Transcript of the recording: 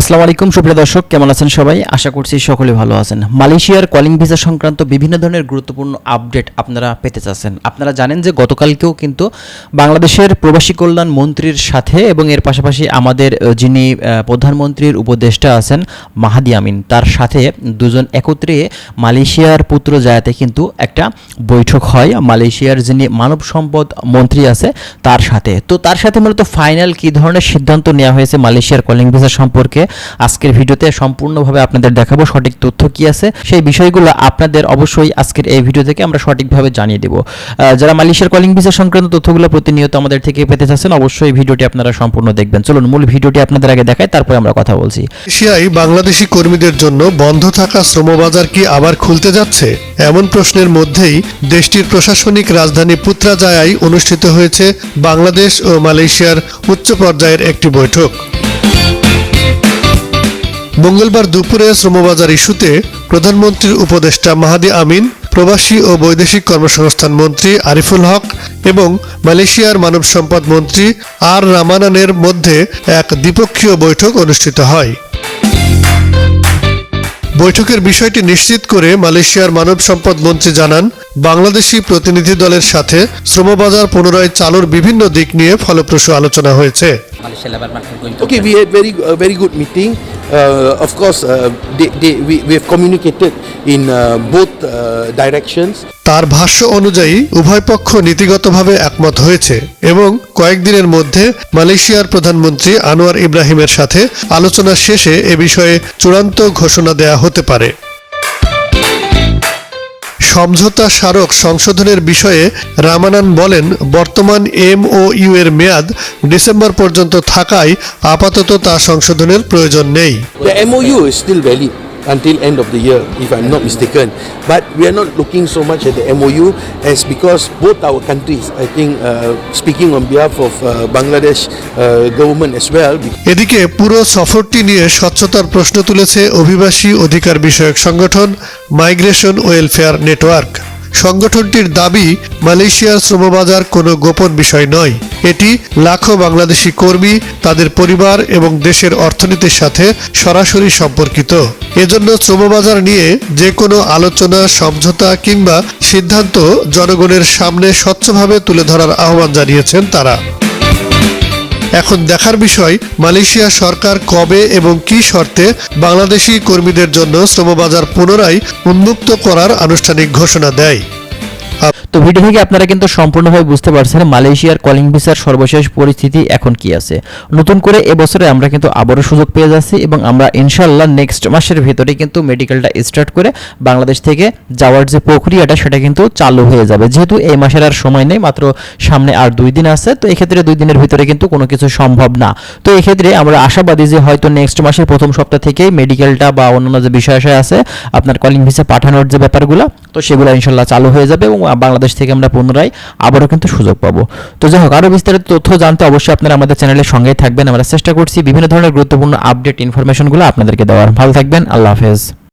আসসালামু আলাইকুম সুপ্রিয় দর্শক, কেমন আছেন সবাই? আশা করছি সকলে ভালো আছেন। মালয়েশিয়ার কলিং ভিসা সংক্রান্ত বিভিন্ন ধরনের গুরুত্বপূর্ণ আপডেট আপনারা পেতে চাচ্ছেন। আপনারা জানেন যে গতকালকেও কিন্তু বাংলাদেশের প্রবাসী কল্যাণ মন্ত্রীর সাথে এবং এর পাশাপাশি আমাদের যিনি প্রধানমন্ত্রীর উপদেষ্টা আছেন মাহাদি আমিন, তার সাথে দুজন একত্রে মালয়েশিয়ার পুত্রজায়াতে কিন্তু একটা বৈঠক হয় মালয়েশিয়ার যিনি মানব সম্পদ মন্ত্রী আছে তার সাথে। তো তার সাথে মূলত ফাইনাল কী ধরনের সিদ্ধান্ত নেওয়া হয়েছে মালয়েশিয়ার কলিং ভিসা সম্পর্কে আজকের ভিডিওতে সম্পূর্ণভাবে আপনাদের দেখাবো। সঠিক তথ্য কি আছে সেই বিষয়গুলো আপনাদের অবশ্যই আজকের এই ভিডিও থেকে আমরা সঠিকভাবে জানিয়ে দেব। যারা মালয়েশিয়ার কলিং ভিসা সংক্রান্ত তথ্যগুলো প্রতিনিয়ত আমাদের থেকে পেতে চাচ্ছেন, অবশ্যই ভিডিওটি আপনারা সম্পূর্ণ দেখবেন। চলুন মূল ভিডিওটি আপনাদের আগে দেখাই, তারপরে আমরা কথা বলছি। মালয়েশিয়ায় বাংলাদেশি কর্মীদের জন্য বন্ধ থাকা শ্রমবাজার কি আবার খুলতে যাচ্ছে? এমন প্রশ্নের মধ্যেই দেশটির প্রশাসনিক রাজধানী পুত্রাজায়ায় অনুষ্ঠিত হয়েছে বাংলাদেশ ও মালয়েশিয়ার উচ্চ পর্যায়ের একটি বৈঠক। মঙ্গলবার দুপুরে শ্রমবাজার ইস্যুতে প্রধানমন্ত্রীর উপদেষ্টা মাহাদি আমিন, প্রবাসী ও বৈদেশিক কর্মসংস্থান মন্ত্রী আরিফুল হক এবং মালয়েশিয়ার মানব সম্পদ মন্ত্রী আর রামানানের মধ্যে এক দ্বিপক্ষীয় বৈঠক অনুষ্ঠিত হয়। বৈঠকের বিষয়টি নিশ্চিত করে মালয়েশিয়ার মানব সম্পদ মন্ত্রী জানান, বাংলাদেশি প্রতিনিধি দলের সাথে শ্রমবাজার পুনরায় চালুর বিভিন্ন দিক নিয়ে ফলপ্রসূ আলোচনা হয়েছে। Okay, we had very good meeting. Of course, we have communicated in both directions. তার ভাষ্য অনুযায়ী উভয় পক্ষ নীতিগতভাবে একমত হয়েছে এবং কয়েকদিনের মধ্যে মালয়েশিয়ার প্রধানমন্ত্রী আনোয়ার ইব্রাহিমের সাথে আলোচনা শেষে এ বিষয়ে চূড়ান্ত ঘোষণা দেয়া হতে পারে। সমঝোতা স্মারক সংশোধনের বিষয়ে রামানান বলেন, বর্তমান MOU এর মেয়াদ ডিসেম্বর পর্যন্ত থাকায় আপাতত তা সংশোধনের প্রয়োজন নেই। The MOU is still valid until end of the year, if I'm not mistaken. But we are not looking so much at the MOU as because both our countries, I think, speaking on behalf of Bangladesh government as well. এদিকে পুরো সফরটি নিয়ে স্বচ্ছতার প্রশ্ন তুলেছে অভিবাসী অধিকার বিষয়ক সংগঠন মাইগ্রেশন ওয়েলফেয়ার নেটওয়ার্ক। সংগঠনটির দাবি, মালয়েশিয়ার শ্রমবাজার কোনো গোপন বিষয় নয়, এটি লাখো বাংলাদেশি কর্মী, তাদের পরিবার এবং দেশের অর্থনীতির সাথে সরাসরি সম্পর্কিত। এজন্য শ্রমবাজার নিয়ে যে কোনো আলোচনা, সমঝোতা কিংবা সিদ্ধান্ত জনগণের সামনে স্বচ্ছভাবে তুলে ধরার আহ্বান জানিয়েছেন তারা। এখন দেখার বিষয়, মালয়েশিয়া সরকার কবে এবং কী শর্তে বাংলাদেশি কর্মীদের জন্য শ্রমবাজার পুনরায় উন্মুক্ত করার আনুষ্ঠানিক ঘোষণা দেয়। তো ভিডিও থেকে আপনারা কিন্তু সম্পূর্ণভাবে বুঝতে পারছেন মালয়েশিয়ার কলিং ভিসার সর্বশেষ পরিস্থিতি এখন কি আছে। নতুন করে এবছরে আমরা কিন্তু আবারও সুযোগ পেয়ে যাচ্ছি এবং আমরা ইনশাআল্লাহ নেক্সট মাসের ভেতরে কিন্তু মেডিকেলটা স্টার্ট করে বাংলাদেশ থেকে যাওয়ার যে প্রক্রিয়াটা সেটা কিন্তু চালু হয়ে যাবে। যেহেতু এই মাসের আর সময় নেই, মাত্র সামনে আর 2 দিন আছে, তো এক্ষেত্রে 2 দিনের ভিতরে কিন্তু কোনো কিছু সম্ভব না। তো এক্ষেত্রে আমরা আশাবাদী যে হয়তো নেক্সট মাসের প্রথম সপ্তাহ থেকেই মেডিকেলটা বা অন্যান্য যে বিষয় আছে আপনার কলিং ভিসা পাঠানোর যে ব্যাপারগুলো, তো সেগুলো ইনশাআল্লাহ চালু হয়ে যাবে এবং বাংলাদেশ থেকে আমরা পুনরায় আবারও কিন্তু সুযোগ পাবো। তো যাই হোক, আরও বিস্তারিত তথ্য জানতে অবশ্যই আপনারা আমাদের চ্যানেলের সঙ্গেই থাকবেন। আমরা চেষ্টা করছি বিভিন্ন ধরনের গুরুত্বপূর্ণ আপডেট ইনফরমেশনগুলো আপনাদেরকে দেওয়ার। ভালো থাকবেন, আল্লাহ হাফেজ।